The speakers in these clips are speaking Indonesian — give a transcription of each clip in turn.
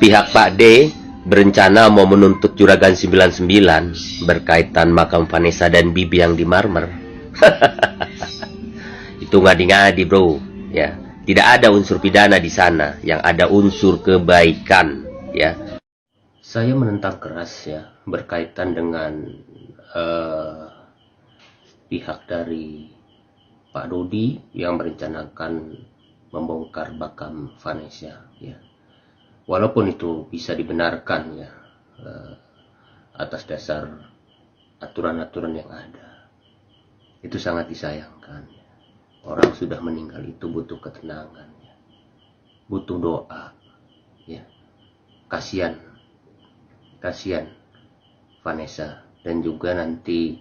Pihak Pak D berencana mau menuntut Juragan 99 berkaitan makam Vanessa dan Bibi yang di Marmer. Itu ngadi-ngadi, bro. Ya, tidak ada unsur pidana di sana, yang ada unsur kebaikan. Ya, saya menentang keras ya berkaitan dengan pihak dari Pak Dodi yang merencanakan membongkar makam Vanessa. Ya. Walaupun itu bisa dibenarkan ya atas dasar aturan-aturan yang ada, itu sangat disayangkan ya. Orang sudah meninggal itu butuh ketenangan ya. Butuh doa ya. Kasihan Vanessa, dan juga nanti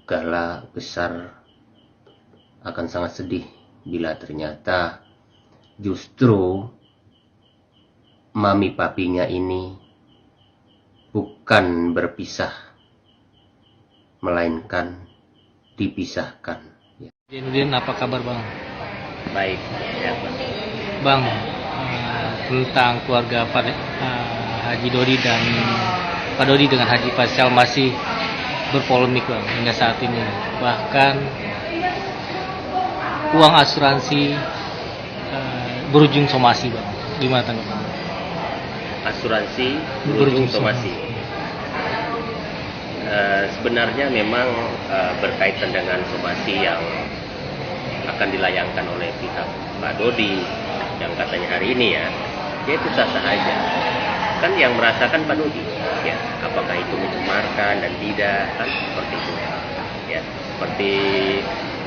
Gala besar akan sangat sedih bila ternyata justru mami papinya ini bukan berpisah, melainkan dipisahkan. Ya. Jainuddin, apa kabar bang? Baik, ya bang. Bang, tentang keluarga Haji Dodi dan Pak Dodi dengan Haji Faisal masih berpolemik bang hingga saat ini. Bahkan uang asuransi berujung somasi bang. Gimana tanggapan? Asuransi berujung somasi. Sebenarnya memang berkaitan dengan somasi yang akan dilayangkan oleh pihak Pak Dodi yang katanya hari ini ya itu sah-sah aja. Kan yang merasakan Pak Dodi ya, apakah itu mencemarkan dan tidak, kan seperti itu ya. Seperti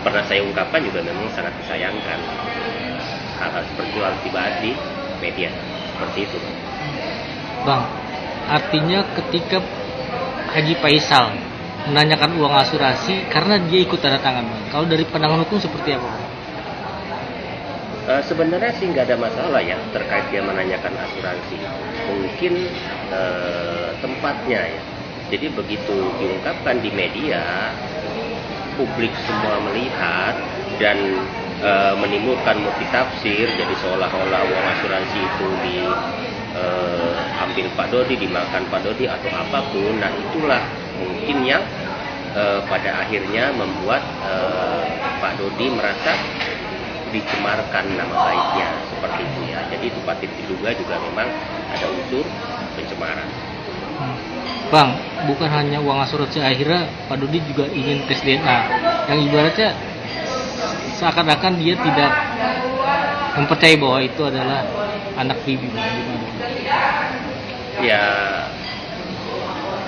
pernah saya ungkapkan juga memang sangat disayangkan hal-hal seperti itu harus dibahas di media seperti itu bang. Artinya ketika Haji Faisal menanyakan uang asuransi karena dia ikut tanda tangan bang. Kalau dari pandangan hukum seperti apa bang? Sebenarnya sih nggak ada masalah ya terkait dia menanyakan asuransi. Mungkin tempatnya ya. Jadi begitu diungkapkan di media, publik semua melihat dan menimbulkan multitafsir, jadi seolah-olah uang asuransi itu diambil Pak Dodi, dimakan Pak Dodi atau apapun. Nah itulah mungkin yang pada akhirnya membuat Pak Dodi merasa dicemarkan nama baiknya seperti itu ya. Jadi itu patut diduga juga memang ada unsur pencemaran. Bang, bukan hanya uang asuransi, akhirnya Pak Dodi juga ingin tes DNA yang ibaratnya seakan-akan dia tidak mempercayai bahwa itu adalah anak Bibi. Ya,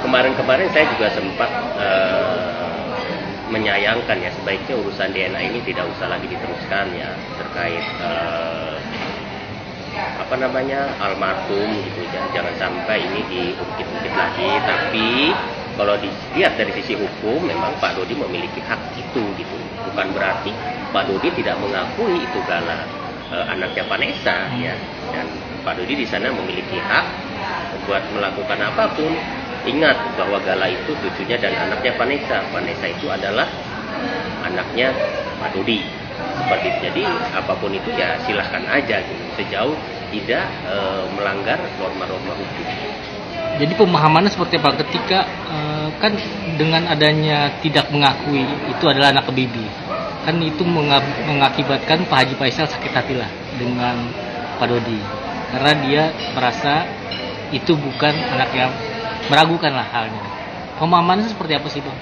kemarin-kemarin saya juga sempat menyayangkan ya sebaiknya urusan DNA ini tidak usah lagi diteruskan ya terkait almarhum gitu ya. Jangan sampai ini diungkit-ungkit lagi. Tapi kalau dilihat dari sisi hukum memang Pak Dodi memiliki hak itu gitu. Bukan berarti Pak Dodi tidak mengakui itu Gala anaknya Vanessa ya. Dan Pak Dodi di sana memiliki hak buat melakukan apapun. Ingat bahwa Gala itu cucunya dan anaknya Vanessa. Vanessa itu adalah anaknya Pak Dodi. Seperti itu. Jadi apapun itu ya silahkan aja gitu. Sejauh tidak melanggar norma-norma hukum. Jadi pemahamannya seperti apa ketika kan dengan adanya tidak mengakui itu adalah anak Bibi, kan itu mengakibatkan Pak Haji Faisal sakit hati lah dengan Pak Dodi karena dia merasa itu bukan anaknya, meragukan lah halnya. Pemahamannya seperti apa sih bang?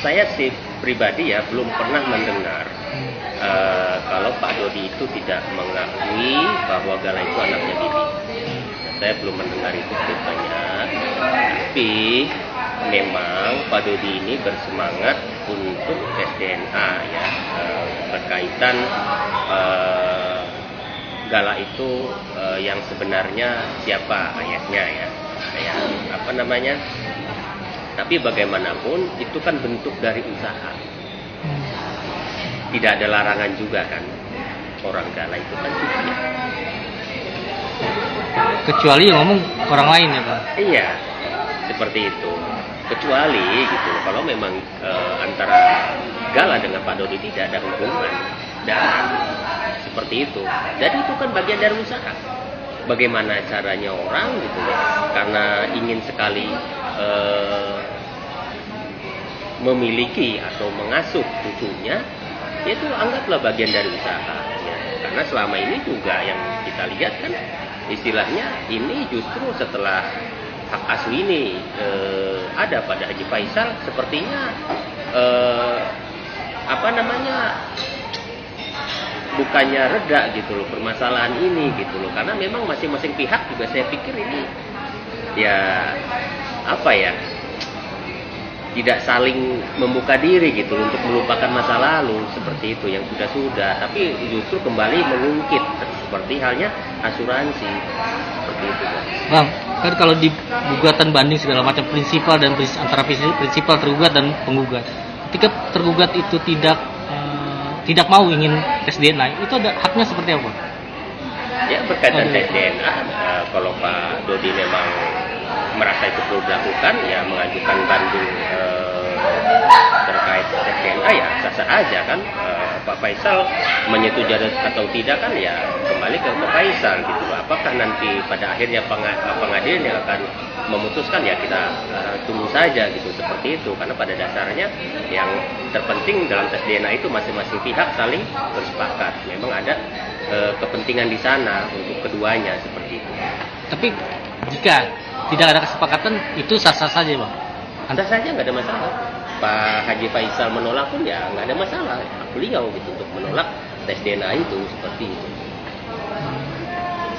Saya sih pribadi ya belum pernah mendengar kalau Pak Dodi itu tidak mengakui bahwa Gala itu anaknya Bibi. Saya belum mendengar itu ceritanya. Tapi memang Pak Dodi ini bersemangat untuk tes DNA ya berkaitan Gala itu yang sebenarnya siapa ayahnya ya. Tapi bagaimanapun itu kan bentuk dari usaha. Tidak ada larangan juga kan. Orang Gala itu kan cucunya. Kecuali yang ngomong orang lain ya Pak? Iya, seperti itu. Kecuali gitu, kalau memang antara Gala dengan Pak Dodi tidak ada hubungan dan seperti itu. Jadi itu kan bagian dari usaha. Bagaimana caranya orang gitu ya, karena ingin sekali memiliki atau mengasuh cucunya, itu anggaplah bagian dari usaha ya. Karena selama ini juga yang kita lihat kan istilahnya ini justru setelah hak asuh ini ada pada Haji Faisal, sepertinya bukannya reda gitu loh permasalahan ini gitu loh, karena memang masing-masing pihak juga saya pikir ini ya tidak saling membuka diri gitu loh, untuk melupakan masa lalu seperti itu yang sudah, tapi justru kembali mengungkit seperti halnya asuransi seperti itu, Bang. Kan kalau di gugatan banding segala macam prinsipal dan antara prinsipal tergugat dan penggugat, ketika tergugat itu tidak mau ingin tes DNA, itu ada haknya seperti apa? Ya berkaitan tes DNA, kalau Pak Dodi memang merasa itu perlu dilakukan, ya mengajukan banding terkait tes DNA ya sah-sah aja kan. Pak Faisal menyetujui atau tidak kan ya kembali ke Pak Faisal gitu. Apakah nanti pada akhirnya pengadilan yang akan memutuskan, ya kita tunggu saja gitu, seperti itu. Karena pada dasarnya yang terpenting dalam tes DNA itu masing-masing pihak saling bersepakat. Memang ada kepentingan di sana untuk keduanya seperti itu. Tapi jika tidak ada kesepakatan itu sah-sah saja, Bang. Sah saja, nggak ada masalah. Pak Haji Faisal menolak pun ya nggak ada masalah. Beliau gitu untuk menolak tes DNA itu seperti itu.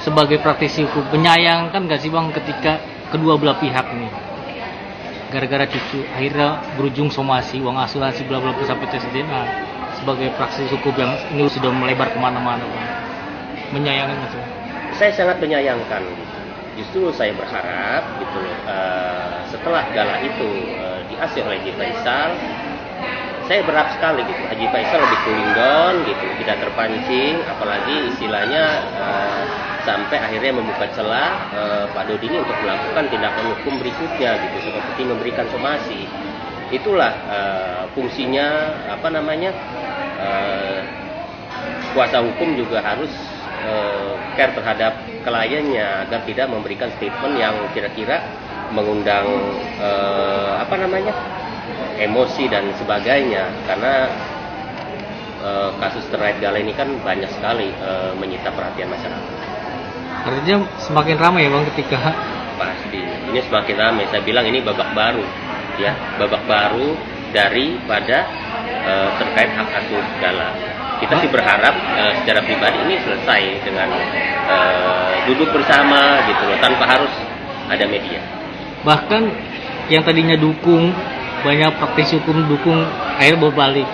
Sebagai praktisi hukum, menyayangkan nggak sih, Bang, ketika kedua belah pihak nih gara-gara cucu akhirnya berujung somasi, uang asuransi bla bla bla sampai tes DNA. Sebagai praktisi hukum yang ini sudah melebar kemana-mana, Bang, menyayangkan nggak sih? Saya sangat menyayangkan gitu. Justru saya berharap gitu loh, setelah gala itu dihasil oleh Haji Faisal, saya berharap sekali gitu Haji Faisal lebih cooling down gitu, tidak terpancing, apalagi istilahnya sampai akhirnya membuka celah Pak Dodi ini untuk melakukan tindakan hukum berikutnya gitu, seperti memberikan somasi. Itulah fungsinya kuasa hukum juga harus care terhadap kliennya agar tidak memberikan statement yang kira-kira mengundang emosi dan sebagainya, karena kasus terkait gala ini kan banyak sekali menyita perhatian masyarakat. Artinya semakin ramai ya, Bang, ketika Pasti ini semakin ramai. Saya bilang ini babak baru ya, babak baru daripada terkait hak asuh gala. Kita sih berharap secara pribadi ini selesai dengan duduk bersama gitu loh, tanpa harus ada media. bahkan yang tadinya dukung, banyak praktisi hukum dukung, akhirnya berbalik,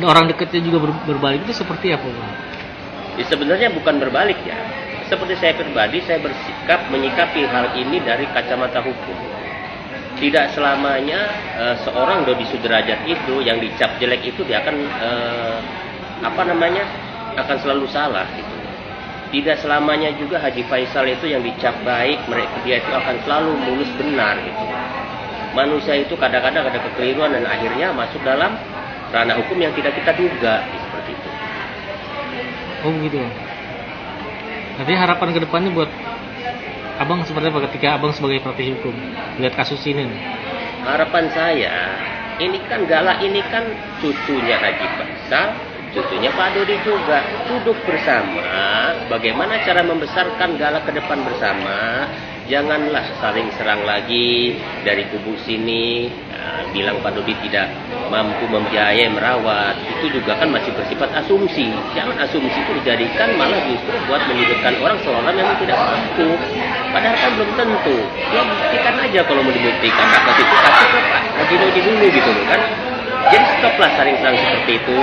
orang dekatnya juga berbalik, itu seperti apa, Bang? Ya, sebenarnya bukan berbalik ya. Seperti saya pribadi, saya bersikap menyikapi hal ini dari kacamata hukum. Tidak selamanya seorang Dodi Sudrajat itu yang dicap jelek itu dia akan akan selalu salah gitu. Tidak selamanya juga Haji Faisal itu yang dicap baik, dia itu akan selalu mulus benar gitu. Manusia itu kadang-kadang ada kekeliruan dan akhirnya masuk dalam ranah hukum yang tidak kita duga seperti itu. Oh begitu. Nanti harapan kedepannya buat Abang seperti apa ketika Abang sebagai praktisi hukum lihat kasus ini nih? Harapan saya, ini kan Gala ini kan cucunya Haji Faisal, cucunya Pak Dodi juga, duduk bersama bagaimana cara membesarkan Gala ke depan bersama. Janganlah saling serang lagi dari kubu sini, bilang Pak Dodi tidak mampu membiayai merawat. Itu juga kan masih bersifat asumsi. Jangan asumsi itu dijadikan malah justru buat menyudutkan orang seolah memang tidak mampu. Padahal kan belum tentu. Ya buktikan aja kalau mau dibuktikan, atas itu kasih ke Pak Haji Dodi dulu gitu loh kan. Jadi stoplah saling serang seperti itu.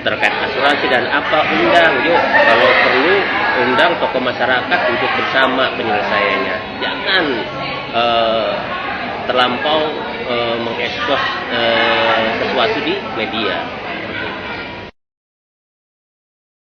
Terkait asuransi dan apa, undang yuk kalau perlu undang tokoh masyarakat untuk bersama penyelesaiannya. Jangan terlampau mengekspos sesuatu di media.